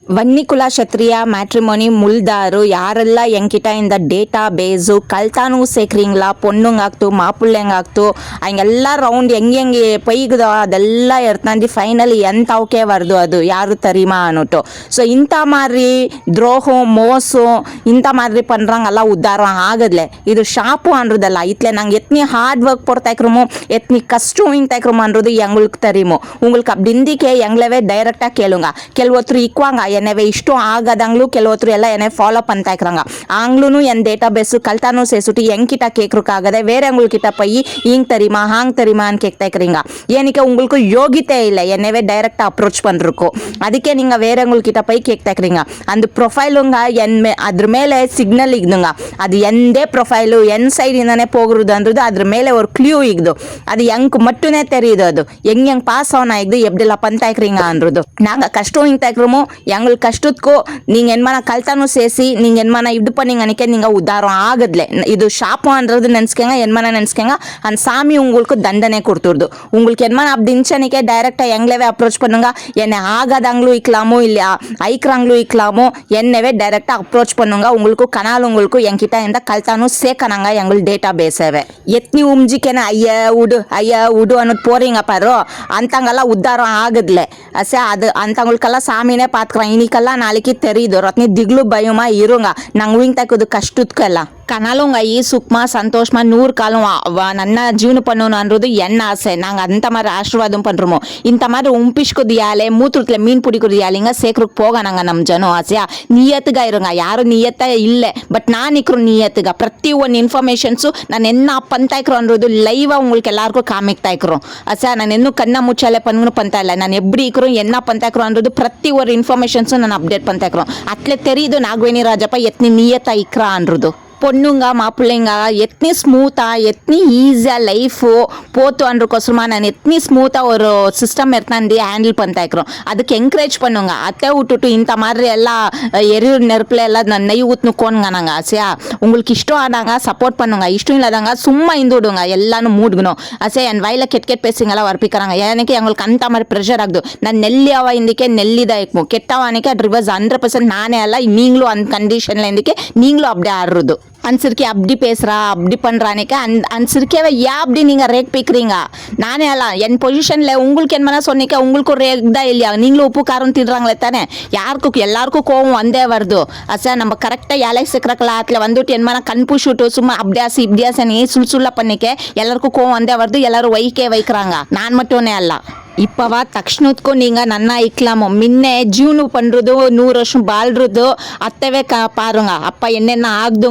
வன்னிக்குலா Kshatriya matrimony முல்தாரு யாரெல்லாம் என்கிட்ட இந்த டேட்டா பேஸு கல்தானு சேர்க்குறீங்களா பொண்ணுங்காக்ತು ಮಾಪುಳ್ಳೆಂಗಾಕ್ತು ಹಂಗೆಲ್ಲ ರೌಂಡ್ ಹೆಂಗೆ ಪೈಗದೋ ಅದೆಲ್ಲ ಎಡ್ತಾಂದು ಫೈನಲ್ ಎಂತವಕ್ಕೆ ವರ್ದು ಅದು ಯಾರು ತರಿಮಾ ಅನ್ನೋಟು ಸೊ ಇಂಥ ಮಾರಿ ದ್ರೋಹம் மோசம் ಇಂಥ மாதிரி பண்ணுறாங்கெல்லாம் உத்தாரம் ஆகுதுல இது ஷாப்பு அன்றதல்ல இதில் நாங்கள் எத்தனை ஹார்ட் ஒர்க் போடுத்தாக்கிறோமோ எத்தனை கஷ்டம் இந்தாக்கிறோமன்றது எங்களுக்கு தெரியுமோ உங்களுக்கு அப்படி இருந்திக்கே எங்களவே டைரெக்டாக கேளுங்க ಕೆಲವೊತ್ತರು ಇಕ್ವಾಂಗ ಎನ್ನವೆ ಇಷ್ಟು ಆಗದಂಗ್ಲೂ ಕೆಲವೊತ್ತರು ಎಲ್ಲ ಎನ್ನೆ ஃபாலோ பண்ணிட்டா இருக்கிறாங்க ஆங்களும் என் டேட்டா பேஸ் கல்தானு சேசுட்டு என்கிட்ட கேட்கறதுக்காகதே வேறவங்கக்கிட்ட போய் இங்க தெரியுமா ஹாங் தெரியுமான்னு கேட்கா இருக்கிறீங்க ஏனிக்க உங்களுக்கு யோகித்தே இல்லை என்னவே டைரெக்டாக அப்ரோச் பண்ணிருக்கோம் அதுக்கே நீங்கள் வேறவங்கக்கிட்ட போய் கேட்கா இருக்கிறீங்க அந்த ப்ரொஃபைலுங்க ಅದ್ರ ಮೇಲೆ ಸಿಗ್ನಲ್ ಇಗ್ದುಂಗ ಅದು ಎಂದೇ ಪ್ರೊಫೈಲು ಎನ್ ಸೈಡಿಂದಾನೆ போகுறதுன்றது ಅದ್ರ ಮೇಲೆ ஒரு ಕ್ಲೂ ಇಗ್ದು ಅದು ಹೆಂಗೆ ಮಟ್ಟುನೇ தெரியுது ಅದು ಹೆಂಗೆ பாஸ் ஆன இಗ್ದು எப்படிலாம் பண்ணிட்டா இருக்கிறீங்கன்றது நாங்கள் கஷ்டம் இங்க இருக்கிறோமோ எங்களுக்கு கஷ்டத்துக்கும் நீங்கள் என்னமான கல்தானும் சேர்சி நீங்கள் என்னமான இது பண்ணீங்க அன்றைக்கே நீங்கள் உதாரம் ஆகுதுல இது ஷாப்புன்றது நினச்சிக்கங்க என்னமான நினச்சிக்கங்க அந்த சாமி உங்களுக்கு தண்டனை கொடுத்துருது உங்களுக்கு என்னமான அப்படி இருந்துச்சு டைரெக்டாக எங்களவே அப்ரோச் பண்ணுங்க என்னை ஆகாதவங்களும் இக்கலாமோ இல்லையா ஐக்கிறாங்களும் இக்கலாமோ என்னவே டைரெக்டாக அப்ரோச் பண்ணுங்க உங்களுக்கு கனால் உங்களுக்கு என்கிட்ட இந்த கல்தானும் சேர்க்கணாங்க எங்கள் டேட்டா பேஸவே எத்தனை உம்ஜிக்கேன ஐயா உடு ಅನ್ನೋದು போறீங்க பாரு ಅಂತಂಗೆಲ್ಲ ಉದ್ದಾರ ಆಗುದ್ಲೆ ಅಸೆ ಅದು ಅಂತங்களுக்கெல்லாம் சாமினே பார்த்துக்கிறான் இன்னைக்கெல்லாம் நாளைக்கு தெரியுது ரத்னி திகிலு பயமா இருங்க நாங்கள் வீங்க தக்குது கஷ்டத்துக்கெல்லாம் கனாலுங்க ಈ ಸುಖமா ಸಂತೋಷமா 100 ಕಾಲಂ ನನ್ನ ಜೀವನ பண்ணணும் அன்றது என்ன ஆசை நாங்கள் அந்த மாதிரி ஆசீர்வாதம் பண்ணுறோமோ இந்த மாதிரி உம்பிஷ்குது யாலே மூத்திரத்தில் மீன் பிடிக்கிறது யாலிங்க சேக்கருக்கு போக நாங்கள் ನಮ್ಮ ಜನ ಆಸೆಯಾ ನಿಯತ್ಗ ಇರೋಂಗ ಯಾರು ನಿಯತ್ತ ಇಲ್ಲೇ ಬಟ್ ನಾನು ಇಕ್ರು ನಿಯತ್ಗ ಪ್ರತಿ ಒಂದು ಇನ್ಫಾರ್ಮೇಷನ್ಸು ನಾನು என்ன ಪಂತಾ ಇಕ್ರು ಅನ್ನೋದು ಲೈವ್ உங்களுக்கு எல்லாருக்கும் காமிக்ತಾ ಇಕ್ರು ಅಸಾ ನಾನು ಇನ್ನೂ ಕಣ್ಣ ಮುಚ್ಚಾಲೆ ಪನ್ನು ಪಂತಾ ಇಲ್ಲ ನಾನು ಎಬ್ಡಿ ಇಕ್ರು என்ன ಪಂತಾ ಇಕ್ರು ಅನ್ನೋದು ಪ್ರತಿ ಒಂದು ಇನ್ಫಾರ್ಮೇಷನ್ಸು ನಾನು ಅಪ್ಡೇಟ್ ಪಂತಾ ಇಕ್ರು ಅಟ್ಲೆ தெரியுது ನಾಗವೇಣಿ ರಾಜಪ್ಪ ಎತ್ನಿ ನಿಯತ್ತ ಇಕ್ರ ಅನ್ನೋದು பொண்ணுங்க மாப்பிள்ளைங்க எத்தனை ஸ்மூத்தாக எத்தனை ஈஸியாக லைஃபு போத்து அன்றக்கோசரமா நான் எத்தனை ஸ்மூத்தாக ஒரு சிஸ்டம் எடுத்தாந்து ஹேண்டில் பண்ணிட்டா இருக்கிறோம் அதுக்கு என்கரேஜ் பண்ணுங்க அத்தை விட்டுட்டு இந்த மாதிரி எல்லாம் எரியூர் நெருப்பில் எல்லாம் நெய் ஊற்றுனுக்கோனுங்க நாங்கள் ஆசையா உங்களுக்கு இஷ்டம் ஆனாங்க சப்போர்ட் பண்ணுங்க இஷ்டம் இல்லாதாங்க சும்மா இந்து விடுங்க எல்லாரும் மூடுகணும் ஆசையா என் வயலில் கெட் பேசுங்கெல்லாம் ವರ್ಪಿಕ್கிறாங்க எனக்கு எங்களுக்கு அந்த மாதிரி ப்ரெஷர் ஆகுது நான் நெல்லியாவா ಇಂದಕ್ಕೆ நெல்லிதான் இருக்கும் கெட்டவானிக்கு அது ரிவர்ஸ் 100% நானே எல்லாம் நீங்களும் அந்த கண்டிஷனில் ಇಂದಕ್ಕೆ நீங்களும் அப்படியே ஆடுறது அன்சரிக்கே அப்படி பேசுகிறா அப்படி பண்ணுறானிக்க அன்சரிக்கேவை ஏன் அப்படி நீங்கள் ரேக் பிக்கிறீங்க நானே எல்லாம் என் பொசிஷனில் உங்களுக்கு என்ன சொன்னிக்க உங்களுக்கும் ரேக் தான் இல்லையா நீங்களும் உப்பு காரம் திடுறாங்களே தானே யாருக்கும் எல்லாருக்கும் கோவம் வந்தே வருது அசா நம்ம கரெக்டாக ஏழை சிக்கிறக்கல அதில் வந்துட்டு என்ன கண்பூஷிட்டு சும்மா அப்படியாசி இப்படியாசனே சுள்ள பண்ணிக்க எல்லாருக்கும் கோவம் வந்தே வருது எல்லாரும் வைக்கிறாங்க நான் மட்டும்னே அல்ல இப்போவா ತಕ್ಷಣಕ್ಕೂ நீங்க ನನ್ನ ಇಕ್ಲಾಮು மின்னே ஜீவனு பண்ணுறது 100 வருஷம் ಬಾಳ್றது அத்தவே பாருங்க அப்போ என்னென்ன ஆகுது